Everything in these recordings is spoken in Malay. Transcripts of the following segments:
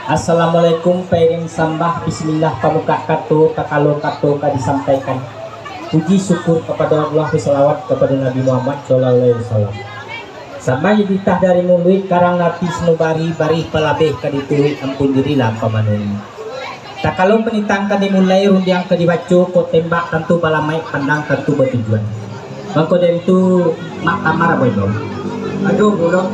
Assalamualaikum pairing sambah bismillah pamuka kato takalo kato disampaikan. Puji syukur kepada Allah selawat kepada Nabi Muhammad sallallahu alaihi wasallam. Sampai ditah dari mulut karang nati senubari bari pelabeh kadituit ampun dirilah pamanuni. Takalo penitang dimulai rundiang dibaca ko tembak tentu balamai pandang tentu bertujuan. Maka dari itu mak tamar boy. Aduh bodoh.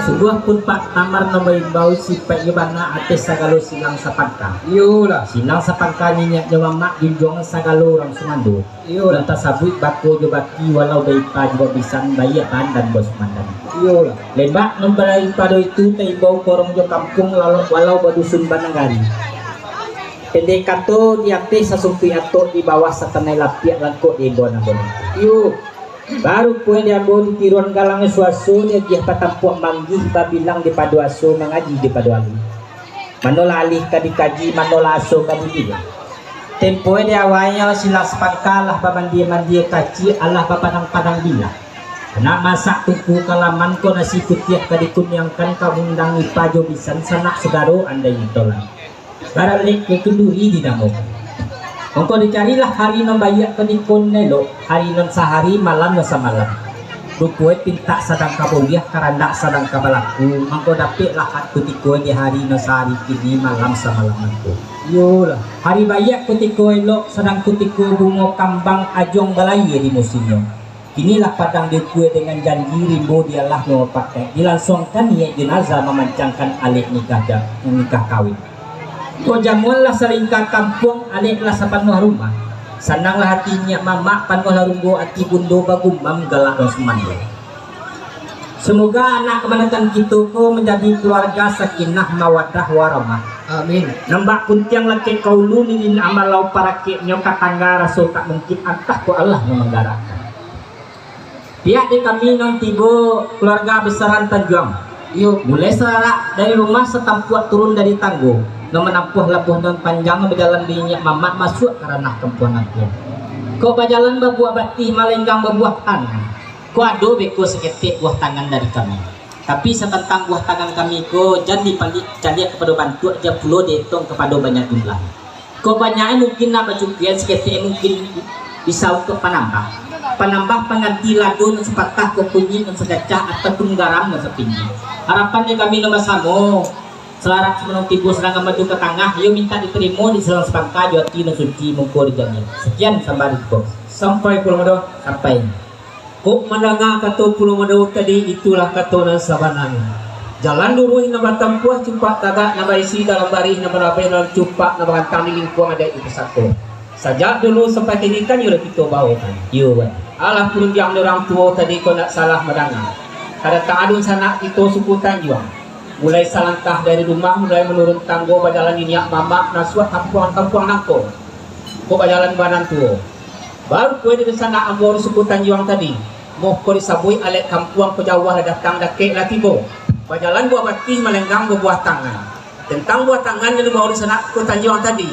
Sebuah pun Pak Tamar nomor bau si Pak Yubana ates sagalo silang sapangka. Iyalah. Silang sapangka nyinya mak junjong sagalo orang Sumando. Iyalah. Lantas sabut bako jobaki walau bayi pa juga bisan bayi dan bos mandan. Iyalah. Lembak memberai pado itu tay bau korong jo kampung walau badusun bananggari. Pendek kato diakte sasumpi ato di bawah satanai lapiak langkok di bona-bona. Iyo. Baru pun dia boleh tiruan galangnya suasu dia patampuak manggih babilang di paduaso mengaji di paduali. Manola alih kadikaji manola aso kadibila. Tempo dia awalnya sila sepangkalah babandia kaci Allah bapanang-panang bila. Kena masak tuku kalaman ko nasi putih kadikunyangkan kabundang ipajo bisan sanak segaro anda yitolan. Baralik kekenduri di namo. Engkau dicarilah hari non bayak kenikun nelo hari non sehari malam non semalam. Rupue pinta sadang kabuliah karandak sadang kabalaku. Engkau dapet lahat kutiko di hari non sehari kini malam semalam aku. Yolah. Hari bayak kutiko elok sadang kutiko bungo kambang ajong balai di musimnya. Inilah padang dekue dengan janji rimbo dialah no pakai. Dilangsungkan niat jenazah memancangkan alik nikah kawin. Ko jamulah seringkah kampung aliklah sapanuh rumah. Senanglah hatinya mamak panuh larunggo ati bundo bagumam galak Rosmando. Semoga anak kemenangan kita ko menjadi keluarga sakinah mawadah warahmah. Amin. Nambak puntiang laki kaulu ningin amalau para keknya katangga rasul tak mungkin antah ko Allah memenggarakan. Pihak di kami non tibo keluarga besaran Tanjuang. Yuk mulai serarak dari rumah setampuak turun dari tanggo. Nama nampuh lapuh non panjang berjalan dinyak mamat masuk karena kempuan aku. Kau berjalan berbuah batih malenggang berbuah tangan. Kau ado beko seketik buah tangan dari kami. Tapi setentang buah tangan kami kau jadi paling jadi kepada bantu aja pulau detong kepada banyak jumlah. Kau banyaknya mungkin nak bacukian seketik mungkin bisa untuk penambah pengganti ladun sepatah ke kunyi dan segacah ataupun garam dan sepinggi. Harapannya kami nomor samo. Selarat sebelum tibu serangga maju ke tengah, yuk minta diterima di selang sepangka jati dan suci mungkul dijamin. Sekian sampai itu. Sampai Pulau Mado, sampai. Kok mendengar kata Pulau Mado tadi itulah kata dan sabanang. Jalan luruh nama tempuh cumpak tagak nama isi dalam barih nama rabe dalam cumpak nama kantang di lingkuang ada itu satu. Sajak dulu sampai kini kan yuk kita bawa kan. Yuk. Allah pun yang orang tua tadi kau nak salah mendengar. Kada tak adun sana itu suku Tanjuang. Mulai salangkah dari rumah, mulai menurun tanggo berjalan minyak mamak nasuat kampuang nangko. Kok berjalan banan tuo. Baru kue di sana ambor suku Tanjuang tadi. Moh ko disabui alek kampuang pejawah datang dakek latibo. Berjalan buah batih melenggang berbuah tangan. Tentang buah tangan yang dibawa di sana ke Tanjuang tadi.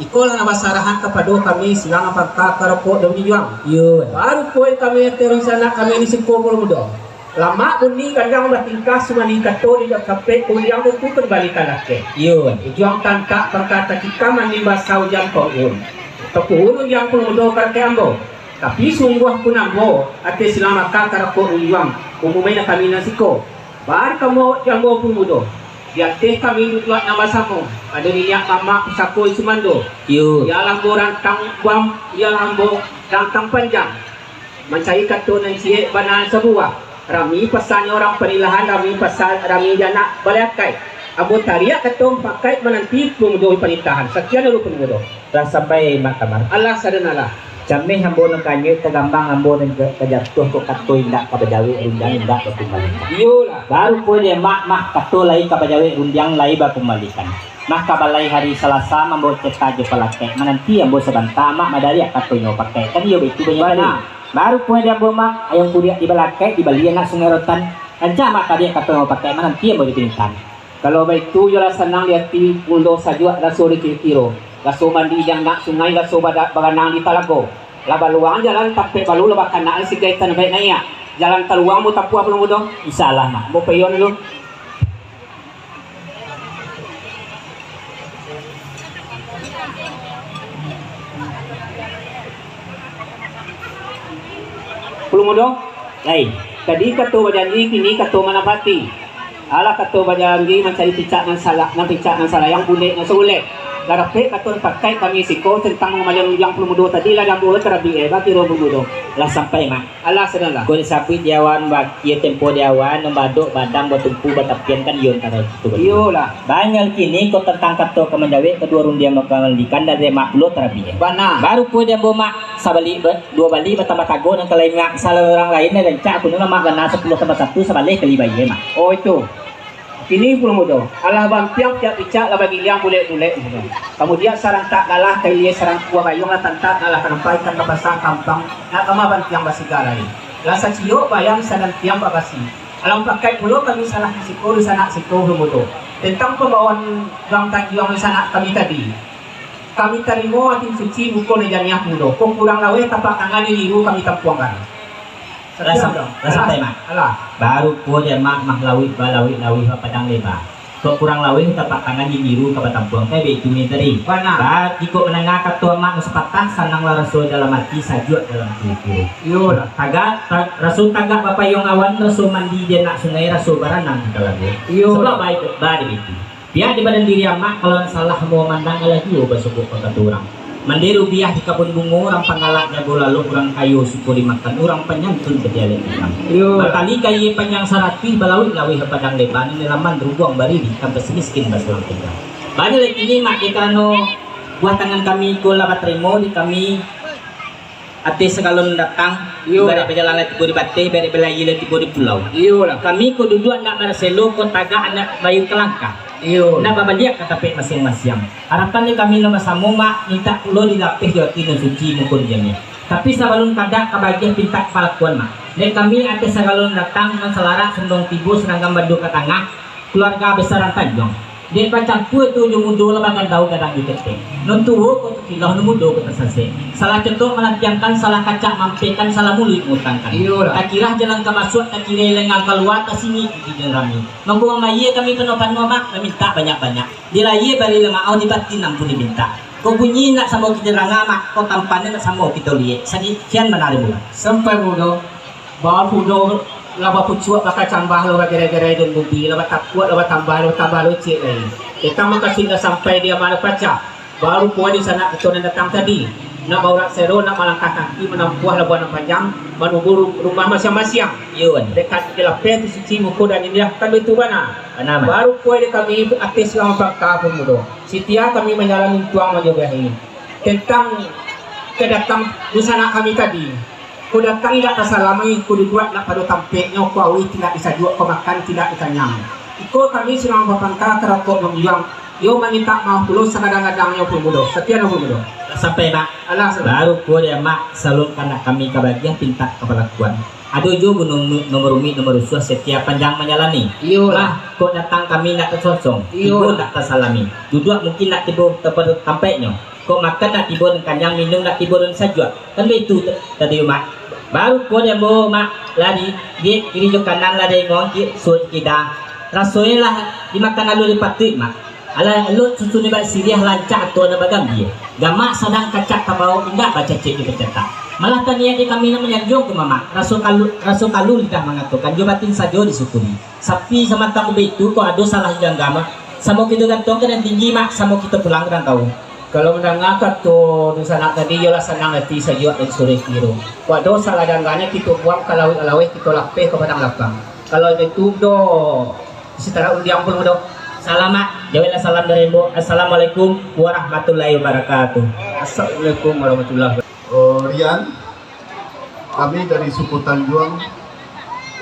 Ikolah nama sarahan kepada kami silang apakah kerepok dan juang. Baru kue kami terus sana kami di Singko Muda. Lama uni kadang bertingkah sumani kato di kape kuliang itu kembalikan lagi. Iya. Juang tangkak berkata kita menimba saujang pohon. Pohon yang pun mudah kerja ambo. Tapi sungguh pun ambo. Ate selama kakak ko juang. Umumnya kami nasiko. Bar kamu yang ambo pun mudah. Dia teh kami duduk nama samo. Ada minyak lama pisako Sumando. Iya. Ya lambo rantang buam. Ya lambo rantang panjang. Mencari kato nan siye banan sebuah. Rami pesannya orang perilahan, rami jana balakai. Abu tariak ketum pakai menanti pemudohi perintahan. Sekian dulu pemudoh. Dah sampai mahkamah. Allah sadanalah. Jameh hambo nakanya kegambang hambo dan kejatuh ko kato indak kabajawi rundang indak kembalikan. Iyalah. Baru pun dia mak kato lai kabajawi rundang lai kembalikan. Mah kabalai hari Selasa membawa cetak je pelakai. Menanti hambo sebantah mak madari kato nyo pakai. Kan iyo itu banyak. Baru pun dia bomak ayam kuliah di balakai di balian nak sungai rotan aja mak tadi kata mau pakai mana nanti mau dipintan. Kalau baik tu jelas senang dia ti pulau saja rasul di kiro rasul mandi yang nak sungai rasul baganang di talago laba luang jalan tapi balu laba kanaan si gaitan baik naya jalan keluang mu tapua belum mudah insyaallah mak mau payon dulu Puluh modo. Lai. Tadi kato bajanji kini kato manapati. Ala kato bajanji mencari picak nan salah, yang bulik nan sulit. Garape katon pakai kami siko tentang mengamalkan yang puluh tadi lah yang boleh terabi bagi robo mudo lah sampai mak Allah sedang lah kau sapi diawan baki tempo diawan nombadok badang batumpu batapian kan yon kada itu iyo lah banyak kini kau tentang kato kemendawe kedua rundia makandikan dari mak lo terabi bana baru pun dia bomak sabali dua bali bertambah tago dan kalau mak salah orang lain dan cak aku nula mak gana 10 tambah 1 sabalik kali bayi mak oh itu kini puluh mudo Allah bampiang tiap picak lah bagi liang boleh kemudian sarang tak kalah kaya sarang kuah bayong lah tantak kalah kenampaikan ke pasang kampang nak kemaban tiang basi galai lasa ciyo bayang sadang tiang babasi alam pakai pulau kami salah siko di sana siko mudo tentang pembawaan gang tanjung di sana kami tadi kami terima hati suci buku nejaniah mudo kok kurang lawe tapak tangan ini kami tampuangkan rasa tema baru po dia mak lawi balawi padang leba kok kurang lawi tapak tangan di biru ke tampuang kayak begitu ni tadi bah jika menengah katua mak sepatah sanang rasul dalam hati sajut dalam tubuh yo tagak rasul tagak bapak yang awan rasul mandi dia nak sungai rasul baranang kita lagi sebab baik bah begitu dia di badan diri mak kalau salah mau mandang lagi basuk kota orang mandi rupiah di kebun bungo orang pangalaknya lalu orang kayu suku dimakan orang penyantun berjalan berkali kali penyang sarati balawit lawi padang leban ini laman rubuang bari di kampus miskin basulang tinggal banyak lagi ini mak ikrano buah tangan kami gula batrimo di kami ati sekalon datang bari perjalanan tibo di bate bari belayi tibo di pulau kami ko duduk nak berselo ko taga anak bayu kelangka na babaliak katape masing-masing harapannya kami nama samuma minta ulo dilapih jawati dan suci mukul jamnya tapi sabalun kada kebagian pintak palakuan mak dan kami ada sabalun datang dan selarak sendong tibu serangga bandu ke tengah keluarga besaran Tanjung dia pacampu itu nyumudo lebakan tahu kadang dikete nontuwo ko kilau numudo ko tasase salah cetok melantiangkan salah kacak mampekan salah mulut ngutangkan tak kira jalan ke masuk tak kira lengang keluar ke sini di rami mangko mamaye kami penopan mama minta banyak-banyak dilaye bari lemau di batin ampun diminta kau bunyi nak sama kita rangamak kau tampannya nak sama kita lihat sadi kian menarik mula sampai mudo bawa mudo laba pucuak bakal tambah laba gara-gara dan bubi laba tak kuat laba tambah lucik lagi kita makasih dah sampai dia mana pacar baru puan di sana kita datang tadi nak baurak sero nak melangkah kaki menampuah labuan panjang menunggu rumah masing-masing dekat di lapis suci muku dan indah kan itu mana baru puan di kami atas selama bangka pun mudo setia kami menjalani tuang menjogahi tentang kedatang di sana kami tadi ku datang tidak tersalamai ku dibuat nak pada tampeknya ku awi tidak bisa jual ku makan tidak dikanyang iko kami sedang berpangkal kerakok membiang yo meminta maaf dulu sekadang-kadangnya pun mudo setia pun mudo sampai mak baru ku dia mak salurkan kami kebagian pinta kepala kuan aduh jo nomor umi nomor usuh setiap panjang menjalani lah kok datang kami nak tersosong ibu tak tersalami duduk mungkin nak tiba tepat tampeknya kok makan nak tiba dan kanyang minum nak tiba dan sajua kan begitu tadi mak baru ko dia mo mak ladi dia kiri jo kanan lah dia ngong ki suit kita rasoi lah dimakan alu di patik mak ala alu susu ni bak siriah lancak atau na bagam dia gamak sadang kacak kabau indah baca cek di pencetak malah tania di kami nak menyanjung ke mama rasul kalu lidah mengatakan jo batin sajo disyukuri sapi sama tamu begitu ko ado salah jang gama sama kita gantong ke dan tinggi mak sama kita pulang dan tahu kalau mendengar tu di sana tadi yola senang hati saja dan sore kiro. Waduh salah dangannya kita buang kalau kita lapeh ke padang lapang. Kalau itu do setara undiang pun do. Salamat, jawablah salam dari Ibu. Assalamualaikum warahmatullahi wabarakatuh. Assalamualaikum warahmatullahi wabarakatuh. Rian, kami dari suku Tanjung,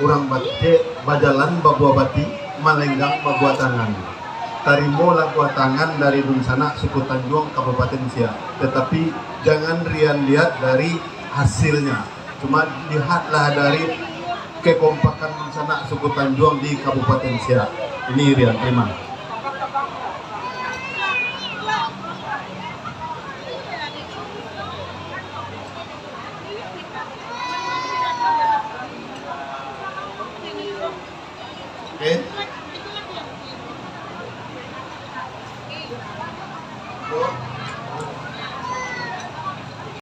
orang Batik, Bajalan, Babua Bati, Malenggang, Babua Tangan. Tarimo lagu tangan dari Dunsana suku Tanjung Kabupaten Siak, tetapi jangan Rian lihat dari hasilnya, cuma lihatlah dari kekompakan Dunsana suku Tanjung di Kabupaten Siak. Ini Rian, terima.